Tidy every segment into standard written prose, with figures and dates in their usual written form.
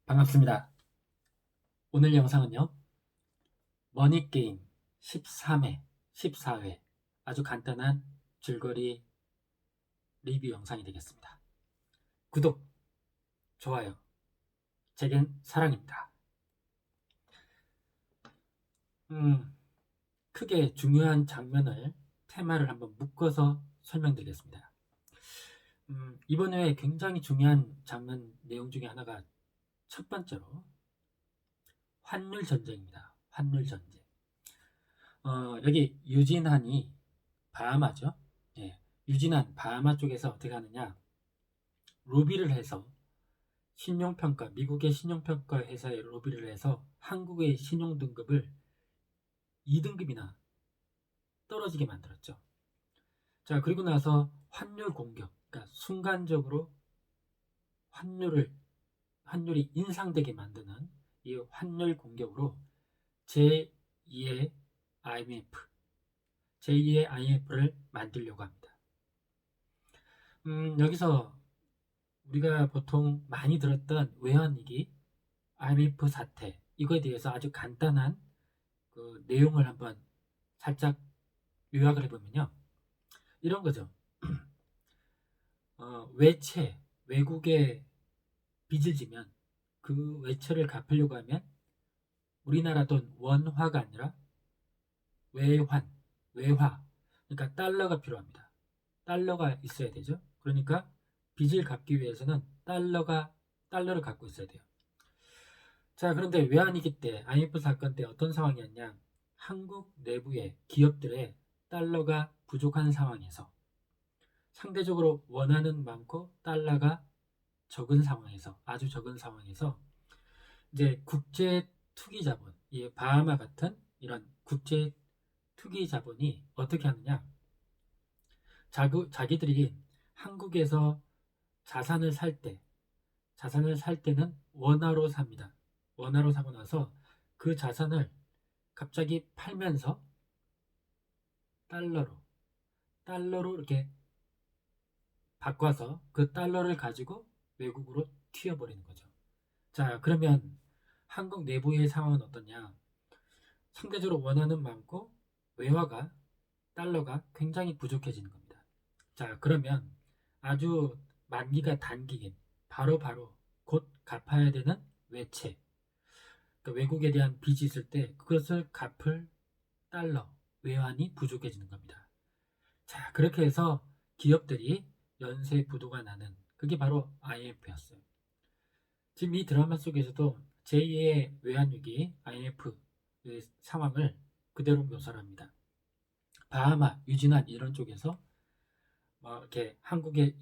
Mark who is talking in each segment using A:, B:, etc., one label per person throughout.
A: 반갑습니다. 오늘 영상은요, 머니게임 13회, 14회 아주 간단한 줄거리 리뷰 영상이 되겠습니다. 구독, 좋아요, 제겐 사랑입니다. 크게 중요한 장면을, 테마를 한번 묶어서 설명드리겠습니다. 이번 회에 굉장히 중요한 장면 내용 중에 하나가 첫 번째로 환율 전쟁입니다. 환율 전쟁. 여기 유진한이 바하마죠. 예, 유진한 바하마 쪽에서 어떻게 하느냐, 로비를 해서 신용평가, 미국의 신용평가 회사에 로비를 해서 한국의 신용등급을 2등급이나 떨어지게 만들었죠. 자, 그리고 나서 환율 공격, 그러니까 순간적으로 환율이 인상되게 만드는 이 환율 공격으로 제2의 IMF를 만들려고 합니다. 여기서 우리가 보통 많이 들었던 외환위기, IMF 사태, 이거에 대해서 아주 간단한 그 내용을 한번 살짝 요약을 해보면요, 이런 거죠. 외국에 빚을 지면 그 외채를 갚으려고 하면 우리나라 돈 원화가 아니라 외화, 그러니까 달러가 필요합니다. 달러가 있어야 되죠. 그러니까 빚을 갚기 위해서는 달러를 갖고 있어야 돼요. 자, 그런데 외환위기 때, IMF 사건 때 어떤 상황이었냐? 한국 내부의 기업들의 달러가 부족한 상황에서, 상대적으로 원화는 많고 달러가 적은 상황에서, 아주 적은 상황에서 이제 국제 투기 자본, 이 바하마 같은 이런 국제 투기 자본이 어떻게 하느냐? 자기들이 한국에서 자산을 살 때는 원화로 삽니다. 원화로 사고 나서 그 자산을 갑자기 팔면서 달러로 이렇게 바꿔서 그 달러를 가지고 외국으로 튀어버리는 거죠. 자, 그러면 한국 내부의 상황은 어떠냐? 상대적으로 원화는 많고 달러가 굉장히 부족해지는 겁니다. 자, 그러면 아주 만기가 단기인 바로 곧 갚아야 되는 외채, 그러니까 외국에 대한 빚이 있을 때 그것을 갚을 외환이 부족해지는 겁니다. 자, 그렇게 해서 기업들이 연쇄 부도가 나는, 그게 바로 IMF였어요. 지금 이 드라마 속에서도 제2의 외환위기 IMF 의 상황을 그대로 묘사를 합니다. 바하마, 유진한 이런 쪽에서 뭐 이렇게 한국의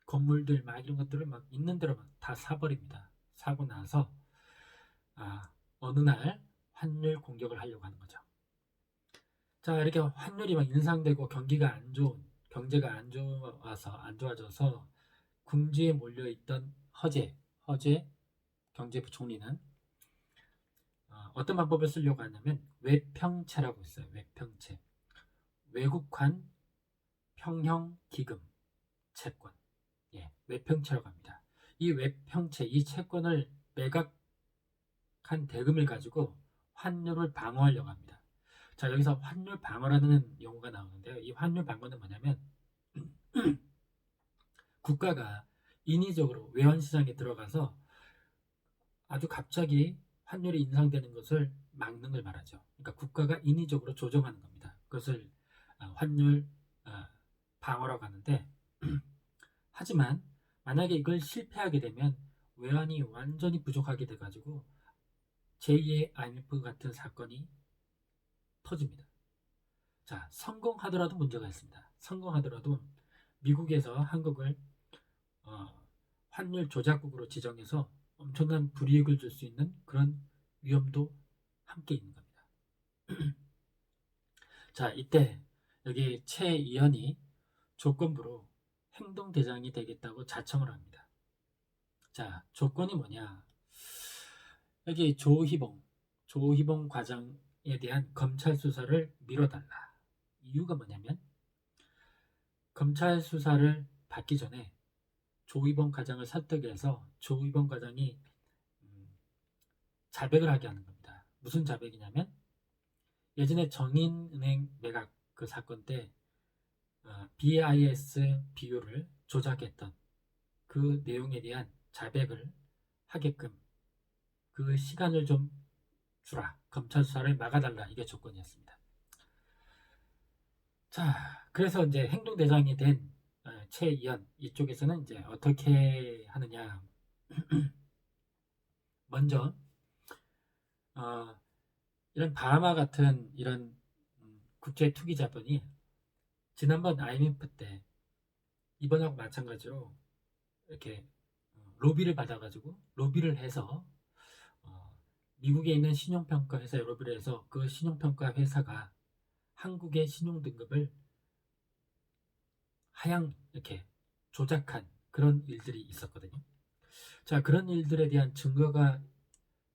A: 건물들 막 이런 것들을 막 있는 대로 막 다 사버립니다. 사고 나서 어느 날 환율 공격을 하려고 하는 거죠. 자, 이렇게 환율이 막 인상되고 경제가 안 좋아져서 궁지에 몰려있던 허재 경제부총리는 어떤 방법을 쓰려고 하냐면 외평채라고 있어요. 외평채, 외국환 평형 기금 채권, 예, 외평채라고 합니다. 이 외평채, 이 채권을 매각한 대금을 가지고 환율을 방어하려고 합니다. 자, 여기서 환율 방어라는 용어가 나오는데요. 이 환율 방어는 뭐냐면 국가가 인위적으로 외환시장에 들어가서 아주 갑자기 환율이 인상되는 것을 막는 걸 말하죠. 그러니까 국가가 인위적으로 조정하는 겁니다. 그것을 환율 방어라고 하는데, 하지만 만약에 이걸 실패하게 되면 외환이 완전히 부족하게 돼가지고 제2의 IMF 같은 사건이 터집니다. 자, 성공하더라도 문제가 있습니다. 성공하더라도 미국에서 한국을 환율 조작국으로 지정해서 엄청난 불이익을 줄 수 있는 그런 위험도 함께 있는 겁니다. 자, 이때 여기 최이현이 조건부로 행동대장이 되겠다고 자청을 합니다. 자, 조건이 뭐냐? 여기 조희봉 과장에 대한 검찰 수사를 미뤄달라. 이유가 뭐냐면 검찰 수사를 받기 전에 조이범 과장을 설득해서 조이범 과장이 자백을 하게 하는 겁니다. 무슨 자백이냐면 예전에 정인은행 매각 그 사건 때 BIS 비율을 조작했던 그 내용에 대한 자백을 하게끔 그 시간을 좀 주라. 검찰 수사를 막아달라. 이게 조건이었습니다. 자, 그래서 이제 행동대장이 된 최이현 이쪽에서는 이제 어떻게 하느냐. 먼저 이런 바하마 같은 이런 국제 투기 자본이 지난번 IMF 때 이번하고 마찬가지로 이렇게 로비를 받아가지고 로비를 해서 미국에 있는 신용평가 회사에 로비를 해서 그 신용평가 회사가 한국의 신용등급을 하향 이렇게 조작한 그런 일들이 있었거든요. 자, 그런 일들에 대한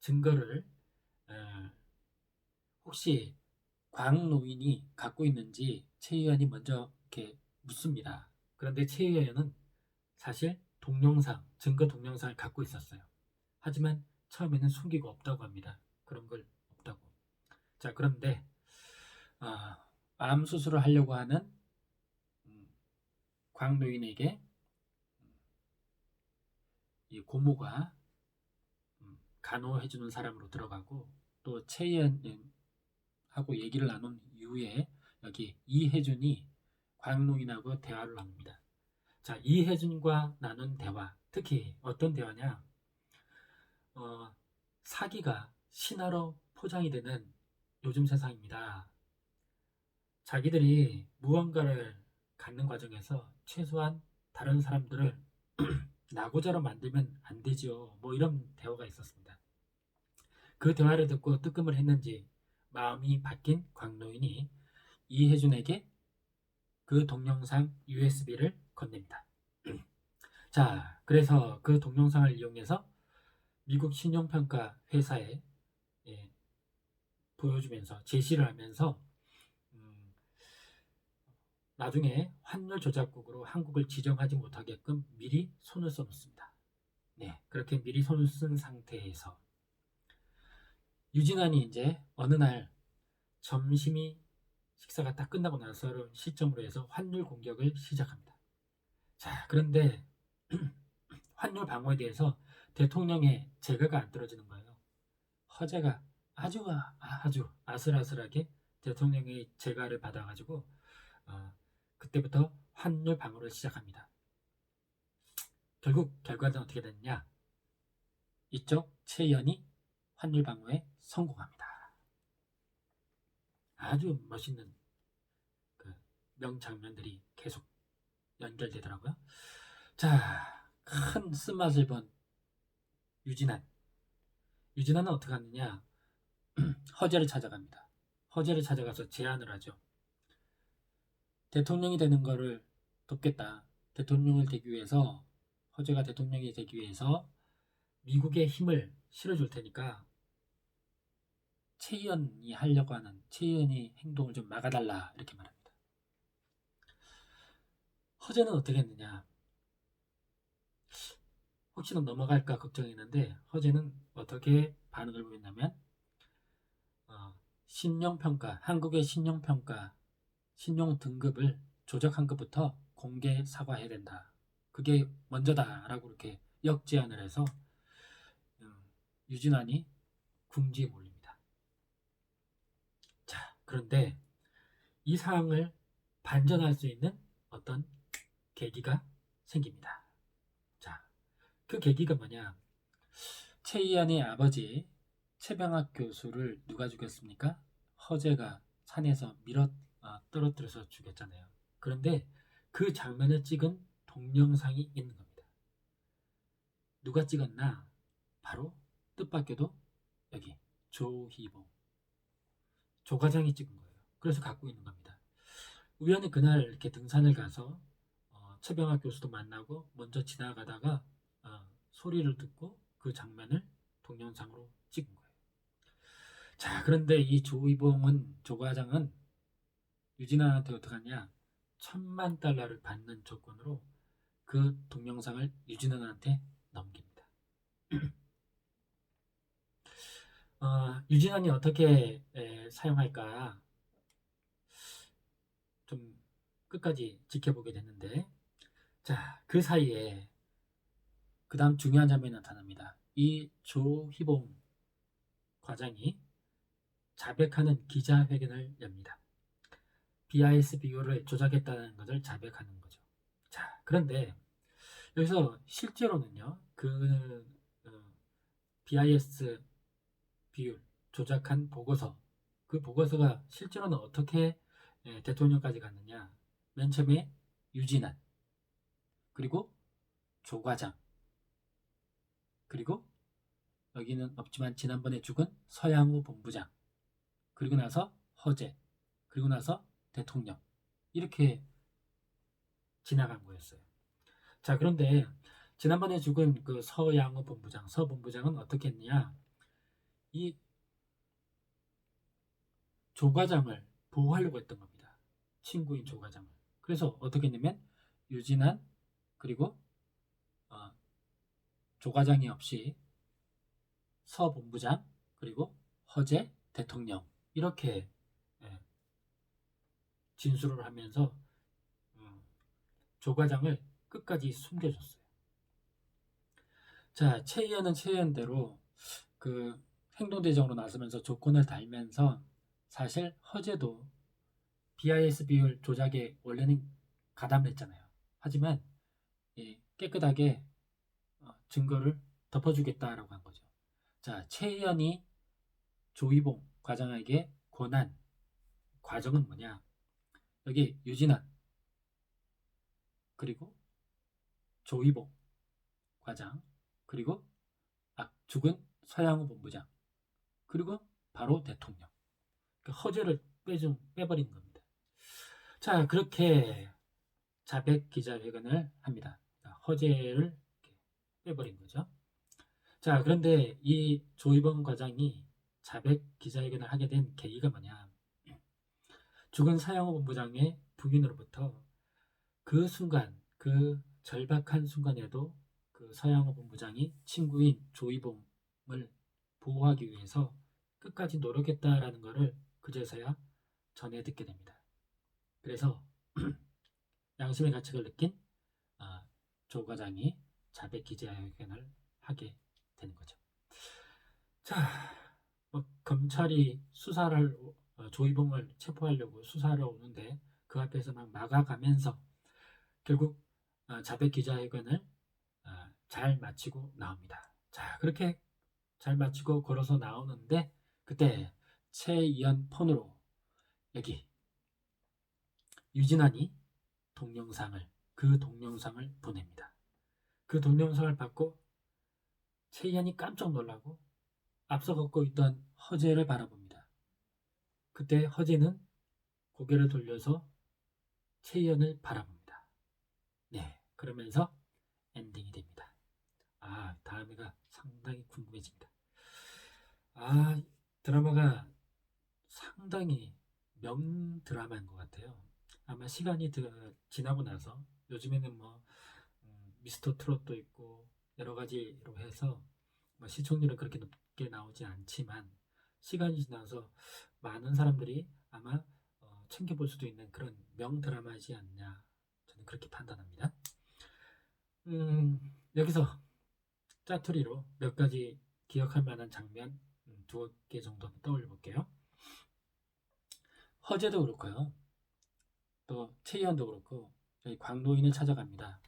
A: 증거를 혹시 광노인이 갖고 있는지 최 의원이 먼저 이렇게 묻습니다. 그런데 최 의원은 사실 증거 동영상을 갖고 있었어요. 하지만 처음에는 숨기고 없다고 합니다. 그런 걸 없다고. 자, 그런데 암 수술을 하려고 하는 광노인에게 이 고모가 간호해주는 사람으로 들어가고 또 최의원하고 얘기를 나눈 이후에 여기 이혜준이 광노인하고 대화를 나눕니다. 자, 이혜준과 나눈 대화, 특히 어떤 대화냐? 사기가 신화로 포장이 되는 요즘 세상입니다. 자기들이 무언가를 갖는 과정에서 최소한 다른 사람들을 나고자로 만들면 안 되죠. 뭐 이런 대화가 있었습니다. 그 대화를 듣고 뜨끔을 했는지 마음이 바뀐 광노인이 이혜준에게 그 동영상 USB를 건넵니다. 자, 그래서 그 동영상을 이용해서 미국 신용평가 회사에 보여주면서 제시를 하면서 나중에 환율 조작국으로 한국을 지정하지 못하게끔 미리 손을 써놓습니다. 네, 그렇게 미리 손을 쓴 상태에서 유진환이 이제 어느 날 점심이 식사가 딱 끝나고 나서 시점으로 해서 환율 공격을 시작합니다. 자, 그런데 환율 방어에 대해서 대통령의 제가가 안 떨어지는 거예요. 허재가 아주 아슬아슬하게 대통령의 제가를 받아가지고 그때부터 환율 방어를 시작합니다. 결국 결과는 어떻게 됐냐? 이쪽 최연이 환율 방어에 성공합니다. 아주 멋있는 그 명장면들이 계속 연결되더라고요. 자, 큰 쓴맛을 본 유진환은 어떻게 하느냐? 허재를 찾아갑니다. 허재를 찾아가서 제안을 하죠. 대통령이 되는 거를 돕겠다. 대통령을 되기 위해서 허재가 대통령이 되기 위해서 미국의 힘을 실어줄 테니까 최의원이 하려고 하는 최의원이 행동을 좀 막아달라 이렇게 말합니다. 허재는 어떻게 했느냐? 혹시나 넘어갈까 걱정했는데 허재는 어떻게 반응을 보였냐면 신용평가, 한국의 신용평가, 신용등급을 조작한 것부터 공개 사과해야 된다. 그게 먼저다라고 이렇게 역제안을 해서 유진환이 궁지에 몰립니다. 자, 그런데 이 상황을 반전할 수 있는 어떤 계기가 생깁니다. 자, 그 계기가 뭐냐? 최이한의 아버지 최병학 교수를 누가 죽였습니까? 허재가 산에서 떨어뜨려서 죽였잖아요. 그런데 그 장면을 찍은 동영상이 있는 겁니다. 누가 찍었나? 바로 뜻밖에도 여기 조희봉 조과장이 찍은 거예요. 그래서 갖고 있는 겁니다. 우연히 그날 이렇게 등산을 가서 최병학 교수도 만나고 먼저 지나가다가 소리를 듣고 그 장면을 동영상으로 찍은 거예요. 자, 그런데 이 조과장은 유진환한테 어떡하냐? $10,000,000를 받는 조건으로 그 동영상을 유진환한테 넘깁니다. 유진환이 어떻게 사용할까 좀 끝까지 지켜보게 됐는데, 자, 그 사이에 그 다음 중요한 장면이 나타납니다. 이 조희봉 과장이 자백하는 기자회견을 엽니다. BIS 비율을 조작했다는 것을 자백하는 거죠. 자, 그런데 여기서 실제로는요, BIS 비율 조작한 보고서, 그 보고서가 실제로는 어떻게 대통령까지 갔느냐? 맨 처음에 유진환, 그리고 조 과장, 그리고 여기는 없지만 지난번에 죽은 서양우 본부장, 그리고 나서 허재, 그리고 나서 대통령, 이렇게 지나간 거였어요. 자, 그런데 지난번에 죽은 그 서양우 본부장, 서 본부장은 어떻게 했냐? 이 조 과장을 보호하려고 했던 겁니다. 친구인 조 과장을. 그래서 어떻게 했냐면 유진환, 그리고 조 과장이 없이 서 본부장, 그리고 허재 대통령, 이렇게 진술을 하면서 조 과장을 끝까지 숨겨줬어요. 자, 최 의원은 최 의원대로 그 행동대장으로 나서면서 조건을 달면서 사실 허재도 BIS 비율 조작에 원래는 가담했잖아요. 하지만 깨끗하게 증거를 덮어주겠다라고 한 거죠. 자, 최 의원이 조희봉 과장에게 권한 과정은 뭐냐? 여기 유진환, 그리고 조희봉 과장, 그리고 죽은 서양우 본부장, 그리고 바로 대통령. 그러니까 허재를 빼버린 겁니다. 자, 그렇게 자백 기자회견을 합니다. 허재를 빼버린 거죠. 자, 그런데 이 조희봉 과장이 자백 기자회견을 하게 된 계기가 뭐냐? 죽은 서양호 본부장의 부인으로부터 그 순간, 그 절박한 순간에도 그 서양호 본부장이 친구인 조희봉을 보호하기 위해서 끝까지 노력했다라는 것을 그제서야 전해 듣게 됩니다. 그래서 양심의 가책을 느낀 조 과장이 자백 기자회견을 하게 되는 거죠. 자, 검찰이 수사를 조희봉을 체포하려고 수사를 오는데 그 앞에서 막 막아가면서 결국 자백 기자회견을 잘 마치고 나옵니다. 자, 그렇게 잘 마치고 걸어서 나오는데 그때 최이현 폰으로 여기 유진환이 그 동영상을 보냅니다. 그 동영상을 받고 최이현이 깜짝 놀라고 앞서 걷고 있던 허재를 바라봅니다. 그때 허재는 고개를 돌려서 최이현을 바라봅니다. 네, 그러면서 엔딩이 됩니다. 다음에가 상당히 궁금해집니다. 드라마가 상당히 명드라마인 것 같아요. 아마 시간이 지나고 나서 요즘에는 미스터 트롯도 있고 여러 가지로 해서 시청률은 그렇게 높게 나오지 않지만 시간이 지나서 많은 사람들이 아마 챙겨볼 수도 있는 그런 명드라마이지 않냐, 저는 그렇게 판단합니다. 여기서 짜투리로 몇 가지 기억할 만한 장면 두어 개 정도 떠올려 볼게요. 허재도 그렇고요, 또 최희연도 그렇고 저희 광노인을 찾아갑니다.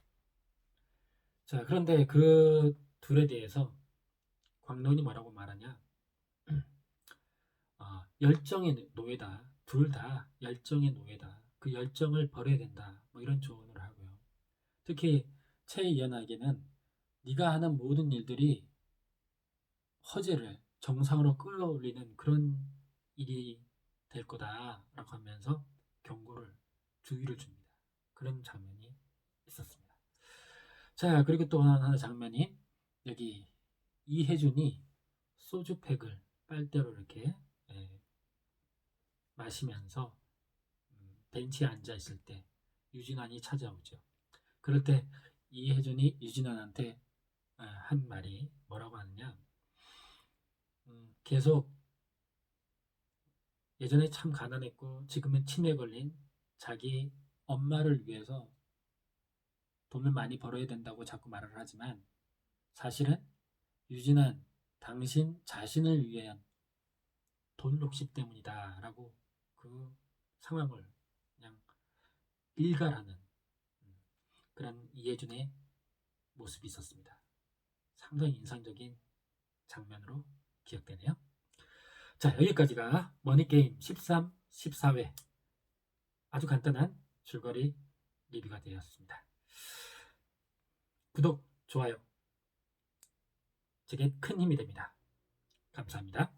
A: 자, 그런데 그 둘에 대해서 광노인이 뭐라고 말하냐? 열정의 노예다. 둘 다 열정의 노예다. 그 열정을 버려야 된다. 이런 조언을 하고요. 특히 최이연에게는 네가 하는 모든 일들이 허재를 정상으로 끌어올리는 그런 일이 될 거다라고 하면서 주의를 줍니다. 그런 장면이 있었습니다. 자, 그리고 또 하나 장면이 여기 이혜준이 소주팩을 빨대로 이렇게 마시면서 벤치에 앉아 있을 때 유진환이 찾아오죠. 그럴 때 이혜준이 유진원한테 한 말이 뭐라고 하느냐, 계속 예전에 참 가난했고 지금은 치매에 걸린 자기 엄마를 위해서 돈을 많이 벌어야 된다고 자꾸 말을 하지만 사실은 유진한 당신 자신을 위한 돈 욕심 때문이다 라고 그 상황을 그냥 일갈하는 그런 이해준의 모습이 있었습니다. 상당히 인상적인 장면으로 기억되네요. 자, 여기까지가 머니게임 13, 14회 아주 간단한 줄거리 리뷰가 되었습니다. 구독, 좋아요 제게 큰 힘이 됩니다. 감사합니다.